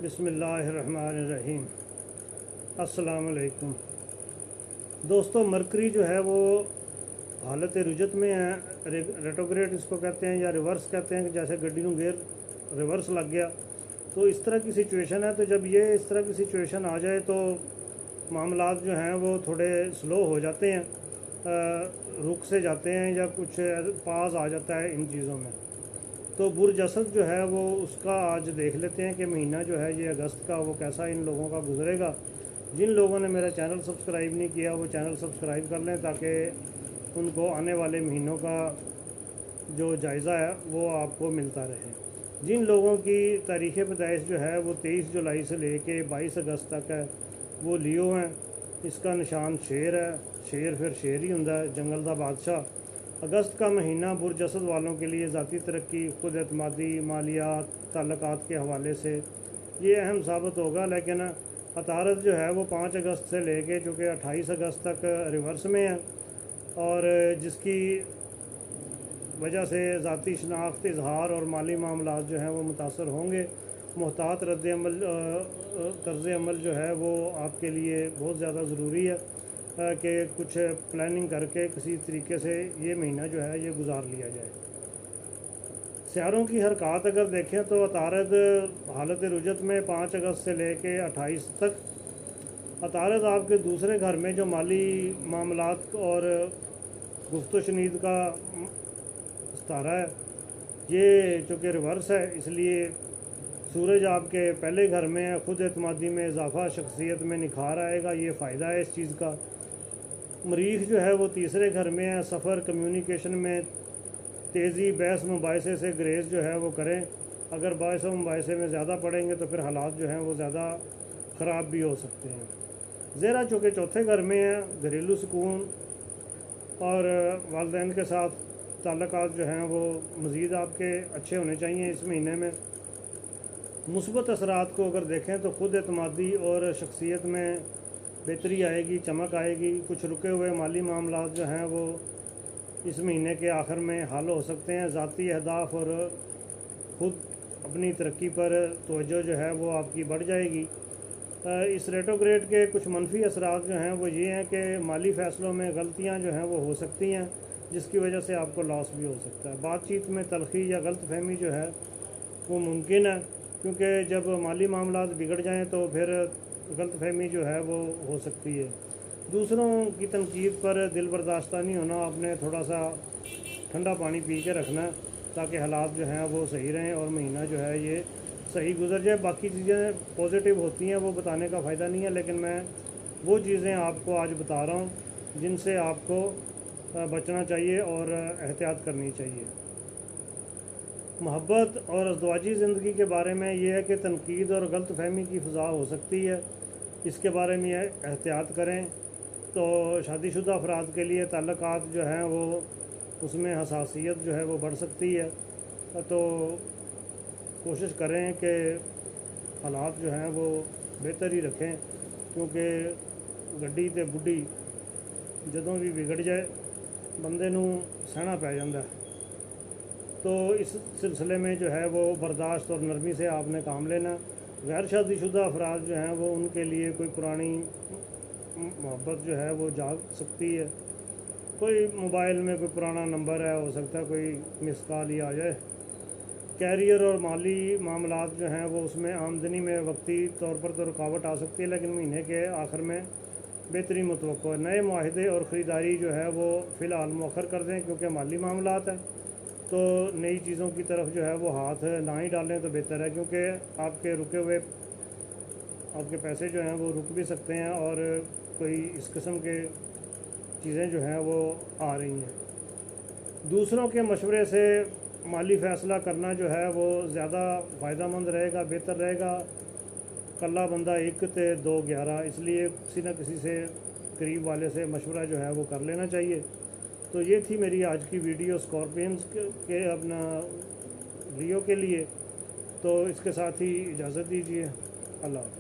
बिस्मिल्लाहिर्रहमानिर्रहीम। अस्सलाम वालेकुम दोस्तों, मरकरी जो है वो हालत रुजत में है। रेट्रोग्रेड इसको कहते हैं या रिवर्स कहते हैं कि जैसे गड्डी ਨੂੰ गेयर रिवर्स लग गया, तो इस तरह की सिचुएशन है। तो जब ये इस तरह की सिचुएशन आ जाए तो मामलात जो हैं वो थोड़े स्लो हो जाते हैं, रुक से जाते हैं या कुछ पास आ जाता है इन चीज़ों में। तो बुर्ज असद जो है वो उसका आज देख लेते हैं कि महीना जो है ये अगस्त का वो कैसा इन लोगों का गुजरेगा। जिन लोगों ने मेरा चैनल सब्सक्राइब नहीं किया वो चैनल सब्सक्राइब कर लें ताकि उनको आने वाले महीनों का जो जायज़ा है वो आपको मिलता रहे। जिन लोगों की तारीख़ पैदाइश जो है वो 23 जुलाई से लेके 22 अगस्त तक है वो लियो हैं। इसका निशान शेर है। शेर फिर शेर ही होंदा है, जंगल का बादशाह। अगस्त का महीना बुर्ज असद वालों के लिए ज़ाती तरक्की, खुद एतमादी, मालियात, ताल्लुकात के हवाले से ये अहम साबित होगा। लेकिन अतारद जो है वो 5 अगस्त से लेके चूँकि 28 अगस्त तक रिवर्स में है और जिसकी वजह से ज़ाती शनाख्त, इजहार और माली मामलात जो हैं वो मुतासर होंगे। मुहतात तर्ज़ अमल जो है वो आपके लिए बहुत ज़्यादा ज़रूरी है कि कुछ प्लानिंग करके किसी तरीके से ये महीना जो है ये गुजार लिया जाए। सियारों की हरकत अगर देखें तो अतारद हालत रुजत में 5 अगस्त से लेके 28 तक। अतारद आपके दूसरे घर में जो माली मामलात और गुफ्त शनीद का सितारा है, ये चूँकि रिवर्स है इसलिए सूरज आपके पहले घर में है। खुद एतमादी में इजाफा, शख्सियत में निखार आएगा, ये फ़ायदा है इस चीज़ का। मरीख जो है वो तीसरे घर में है। सफ़र, कम्युनिकेशन में तेज़ी, बहस मुबाहिसे से ग्रेज जो है वो करें। अगर बहस मुबाहिसे में ज़्यादा पड़ेंगे तो फिर हालात जो हैं वो ज़्यादा ख़राब भी हो सकते हैं। ज़ेरा चूँकि चौथे घर में है, घरेलू सुकून और वालिदैन के साथ ताल्लुकात जो हैं वो मज़ीद आपके अच्छे होने चाहिए इस महीने में। मुस्बत असरात को अगर देखें तो खुद एतमादी और शख्सियत में बेहतरी आएगी, चमक आएगी। कुछ रुके हुए माली मामलात जो हैं वो इस महीने के आखिर में हल हो सकते हैं। ज़ाती अहदाफ और ख़ुद अपनी तरक्की पर तवज्जो जो है वो आपकी बढ़ जाएगी। इस रेट्रोग्रेड के कुछ मनफी असरात जो हैं वो ये हैं कि माली फ़ैसलों में गलतियाँ जो हैं वो हो सकती हैं जिसकी वजह से आपको लॉस भी हो सकता है। बातचीत में तलखी या गलत फहमी जो है वो मुमकिन है, क्योंकि जब माली मामलात बिगड़ जाएँ तो फिर गलत फहमी जो है वो हो सकती है। दूसरों की तनकीद पर दिल बर्दाश्ता नहीं होना, आपने थोड़ा सा ठंडा पानी पी के रखना है ताकि हालात जो हैं वो सही रहें और महीना जो है ये सही गुजर जाए। बाकी चीज़ें पॉजिटिव होती हैं वो बताने का फ़ायदा नहीं है, लेकिन मैं वो चीज़ें आपको आज बता रहा हूँ जिनसे आपको बचना चाहिए और एहतियात करनी चाहिए। मोहब्बत और अज़दवाजी ज़िंदगी के बारे में ये है कि तनकीद और गलत फहमी की फ़ज़ा हो सकती है, इसके बारे में एहतियात करें। तो शादीशुदा अफराद के लिए ताल्लुकात जो हैं वो उसमें हसासियत जो है वो बढ़ सकती है। तो कोशिश करें कि हालात जो हैं वो बेहतर ही रखें, क्योंकि गड्डी ते बुढ़ी जदों भी बिगड़ जाए बंदे नूं सहना पै जांदा है। तो इस सिलसिले में जो है वो बर्दाश्त और नरमी से आपने काम लेना। गैर शादीशुदा अफराद जो हैं वो उनके लिए कोई पुरानी मोहब्बत जो है वो जाग सकती है। कोई मोबाइल में कोई पुराना नंबर है, हो सकता है कोई मिस कॉल ही आ जाए। कैरियर और माली मामलात जो हैं वो उसमें आमदनी में वक्ती तौर पर तो रुकावट आ सकती है, लेकिन महीने के आखिर में बेहतरी मुतवक्को है। नए माहिदे और ख़रीदारी जो है वो फ़िलहाल मौखर कर दें, क्योंकि माली मामलात है तो नई चीज़ों की तरफ जो है वो हाथ ना ही डालें तो बेहतर है, क्योंकि आपके रुके हुए आपके पैसे जो हैं वो रुक भी सकते हैं और कोई इस किस्म के चीज़ें जो हैं वो आ रही हैं। दूसरों के मशवरे से माली फ़ैसला करना जो है वो ज़्यादा फ़ायदा मंद रहेगा, बेहतर रहेगा। कल्ला बंदा एक ते दो 11, इसलिए किसी न किसी से करीब वाले से मशवरा जो है वो कर लेना चाहिए। तो ये थी मेरी आज की वीडियो स्कॉर्पियंस के अपना लियो के लिए। तो इसके साथ ही इजाज़त दीजिए। अल्लाह।